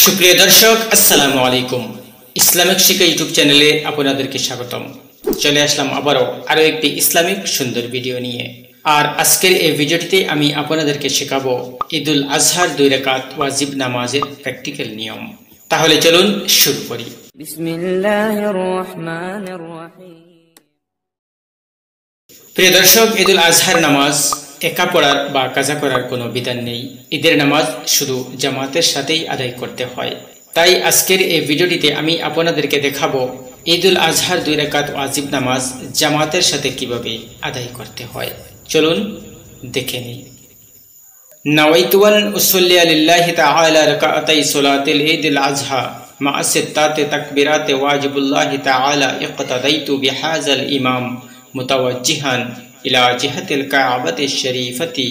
সুপ্রিয় দর্শক, আসসালামু আলাইকুম। ইসলামিক শিক্ষা ইউটিউব চ্যানেলে আপনাদেরকে স্বাগতম। চলে আসলাম আরো একটি ইসলামিক সুন্দর ভিডিও নিয়ে। আর আজকের এই ভিডিওটিতে আমি আপনাদেরকে শেখাবো ঈদুল আজহার 2 রাকাত ওয়াজিব নামাজের প্র্যাকটিক্যাল নিয়ম। তাহলে চলুন শুরু করি। বিসমিল্লাহির রহমানির রহিম। প্রিয় দর্শক, ঈদুল আজহার নামাজ একা পড়ার বা কাজা করার কোনো বিধান নেই। ঈদের নামাজ শুধু জামাতের সাথেই আদায় করতে হয়। তাই আজকের এই ভিডিওটিতে আমি আপনাদেরকে দেখাবো ঈদুল আজহার 2 রাকাত ওয়াজিব নামাজ জামাতের সাথে কিভাবে আদায় করতে হয়। চলুন দেখে নিই। নাওয়াইতু আন উসাল্লি লিল্লাহি তাআলা রাকাতাই সালাতিল ঈদুল আজহা মা সিত্তাতি তাকবীরাতি ওয়াজিবুল্লাহি তাআলা ইqতাদাইতু বিহাযাল ইমাম মুতাওয়াজ্জিহান ইলা জিহাতিল কাবাতি শরীফাতি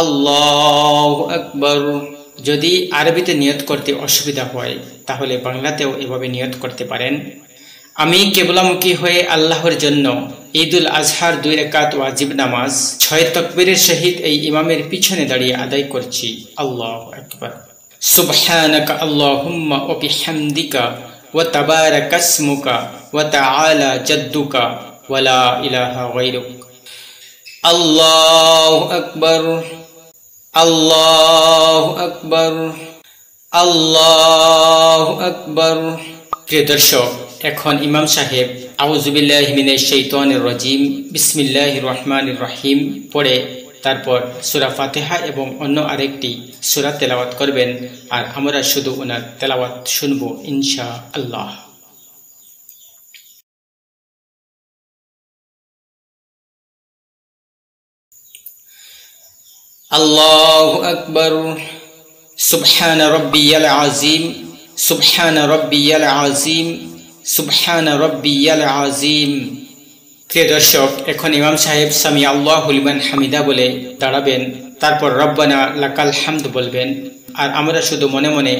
আল্লাহু আকবার। যদি আরবিতে নিয়ত করতে অসুবিধা হয় তাহলে বাংলাতেও এভাবে নিয়ত করতে পারেন। আমি কিবলামুখী হয়ে আল্লাহর জন্য ঈদুল আজহার 2 রাকাত ওয়াজিব নামাজ 6 তাকবীরের সহিত এই ইমামের পিছনে দাঁড়িয়ে আদায় করছি। আল্লাহু আকবার। সুবহানাকা আল্লাহুম্মা ওয়া বিহামদিকা ওয়া তাবারাকাসমুকা ওয়া তাআলা জাদ্দুকা ওয়া লা ইলাহা গায়রুক। আল্লাহু আকবার, আল্লাহু আকবার, আল্লাহু আকবার। প্রিয় দর্শক, এখন ইমাম সাহেব আউযু বিল্লাহি মিনাশ শাইতানির রাজিম বিসমিল্লাহির রহমানির রহিম পড়ে তারপর সূরা ফাতিহা এবং অন্য আরেকটি সূরা তেলাওয়াত করবেন, আর আমরা শুধু ওনার তেলাওয়াত শুনব ইনশাআল্লাহ। আল্লাহু আকবার। সুবহান রাব্বিয়াল আযীম, সুবহান রাব্বিয়াল আযীম, সুবহান রাব্বিয়াল আযীম। প্রিয় দর্শক, এখন ইমাম সাহেব সামি আল্লাহু লিমান হামিদা বলে দাঁড়াবেন, তারপর রব্বানা লাকাল হামদ বলবেন, আর আমরা শুধু মনে মনে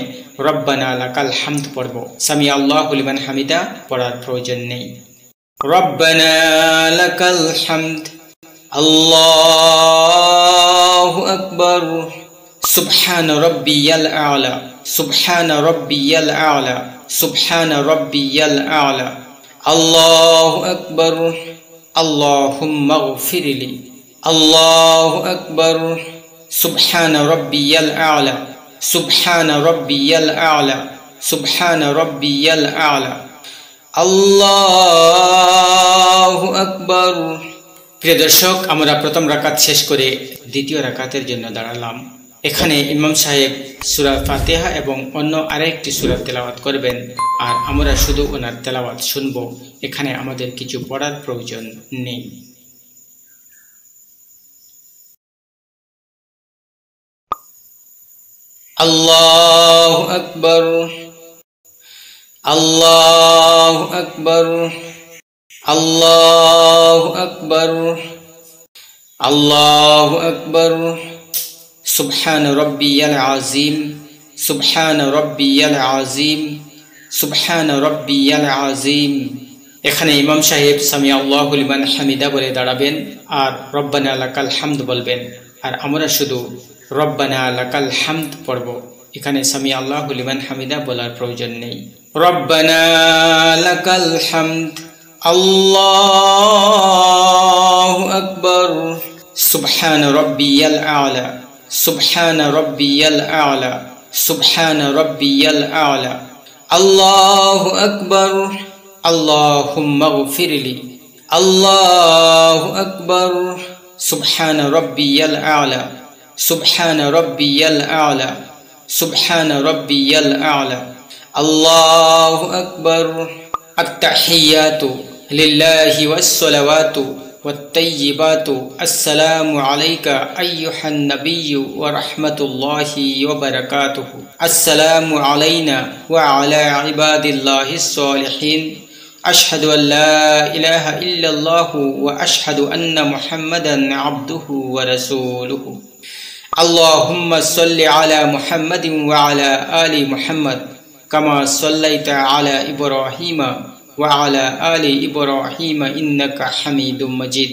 রব্বানা লাকাল হামদ পড়ব। সামি আল্লাহু লিমান হামিদা পড়ার প্রয়োজন নেই। রব্বানা লাকাল হামদ, আল্লাহু আকবার। সুবহান রাব্বিয়াল আ'লা, সুবহান রাব্বিয়াল আ'লা, সুবহান রাব্বিয়াল আ'লা। আল্লাহু আকবার। আল্লাহুম্মা গফিরলি, আল্লাহু আকবার। সুবহান রাব্বিয়াল আ'লা, সুবহান রাব্বিয়াল আ'লা, সুবহান রাব্বিয়াল আ'লা। আল্লাহু আকবার। প্রিয় দর্শক, আমরা প্রথম রাকাত শেষ করে দ্বিতীয় রাকাতের জন্য দাঁড়ালাম। এখানে ইমাম সাহেব সূরা ফাতিহা এবং অন্য আরেকটি সূরা তেলাওয়াত করবেন, আর আমরা শুধু ওনার তেলাওয়াত শুনব। এখানে আমাদের কিছু পড়ার প্রয়োজন নেই। আল্লাহু আকবার, আল্লাহু আকবার, আল্লাহু আকবার, আল্লাহু আকবার। সুবহান রাব্বিয়াল আযীম, সুবহান রাব্বিয়াল আযীম, সুবহান রাব্বিয়াল আযীম। এখানে ইমাম সাহেব সামি আল্লাহু লিমান হামিদা বলে দাঁড়াবেন, আর রব্বানা লাকাল হামদ বলবেন, আর আমরা শুধু রব্বানা লাকাল হামদ পড়ব। এখানে সামি আল্লাহু লিমান হামিদা বলার প্রয়োজন নেই। রব্বানা লাকাল হামদ, আল্লাহু আকবার। সুবহান রাব্বিয়াল আ'লা, সুবহান রাব্বিয়াল আ'লা, সুবহান রাব্বিয়াল আ'লা। আল্লাহু আকবার। আল্লাহুম্মা গফিরলি, আল্লাহু আকবার। সুবহান রাব্বিয়াল আ'লা, সুবহান রাব্বিয়াল আ'লা, সুবহান রাব্বিয়াল আ'লা। আল্লাহু আকবার। আত-তাহিয়াতু লিল্লাহি ওয়াস-সালাওয়াতু ওয়াত-তাইয়্যিবাতু আসসালামু আলাইকা আইয়ুহান নাবিয়্যু ওয়া রাহমাতুল্লাহি ওয়া বারাকাতুহু। আসসালামু আলাইনা ওয়া আলা ইবাদিল্লাহিস সালিহিন। আশহাদু আল লা ইলাহা ইল্লাল্লাহু ওয়া আশহাদু আন্না মুহাম্মাদান আবদুহু ওয়া রাসূলুহু। আল্লাহুম্মা সাল্লি আলা মুহাম্মাদিন ওয়া আলা আলি মুহাম্মাদ কামা সাল্লাইতা আলা ইব্রাহিমা ওয়া আলা আলি ইব্রাহিমা ইন্নাকা হামিদুম মাজিদ।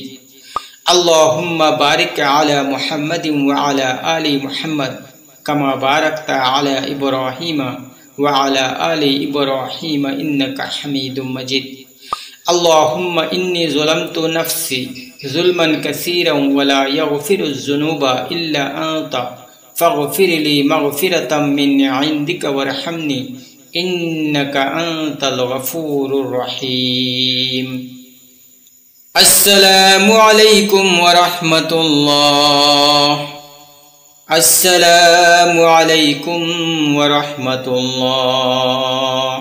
আল্লাহুম্মা বারিক আলা মুহাম্মাদিন ওয়া আলা আলি মুহাম্মাদ কামা বারাকতা আলা ইব্রাহিমা وعلى آل إبراهيم إنك حميد مجيد اللهم إني ظلمت نفسي ظلما كثيرا ولا يغفر الذنوب إلا أنت فاغفر لي مغفرة من عندك وارحمني إنك أنت الغفور الرحيم السلام عليكم ورحمة الله السلام عليكم ورحمة الله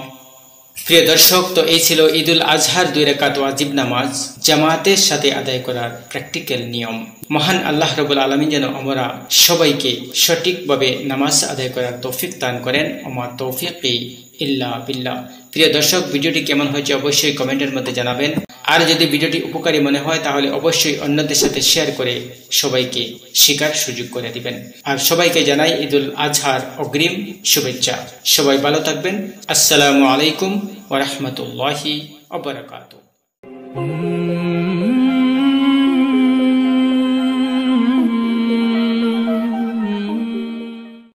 প্রিয় দর্শক, তো এই ছিল ঈদুল আজহার 2 রাকাত ওয়াজিব নামাজ জামাতের সাথে আদায় করার প্র্যাকটিক্যাল নিয়ম। মহান আল্লাহ রাব্বুল আলামিন যেন আমরা সবাইকে সঠিকভাবে নামাজ আদায় করার তৌফিক দান করেন। ওমা তৌফিকি ইল্লা বিল্লাহ। প্রিয় দর্শক, ভিডিওটি কেমন হয়েছে অবশ্যই কমেন্টের মধ্যে জানাবেন। আর যদি ভিডিওটি উপকারী মনে হয় তাহলে অবশ্যই অন্যদের সাথে শেয়ার করে সবাইকে শেখার সুযোগ করে দিবেন। আর সবাইকে জানাই ঈদুল আজহার অগ্রিম শুভেচ্ছা। সবাই ভালো থাকবেন। আসসালামু আলাইকুম ওয়া রাহমাতুল্লাহি ওয়া বারাকাতুহু।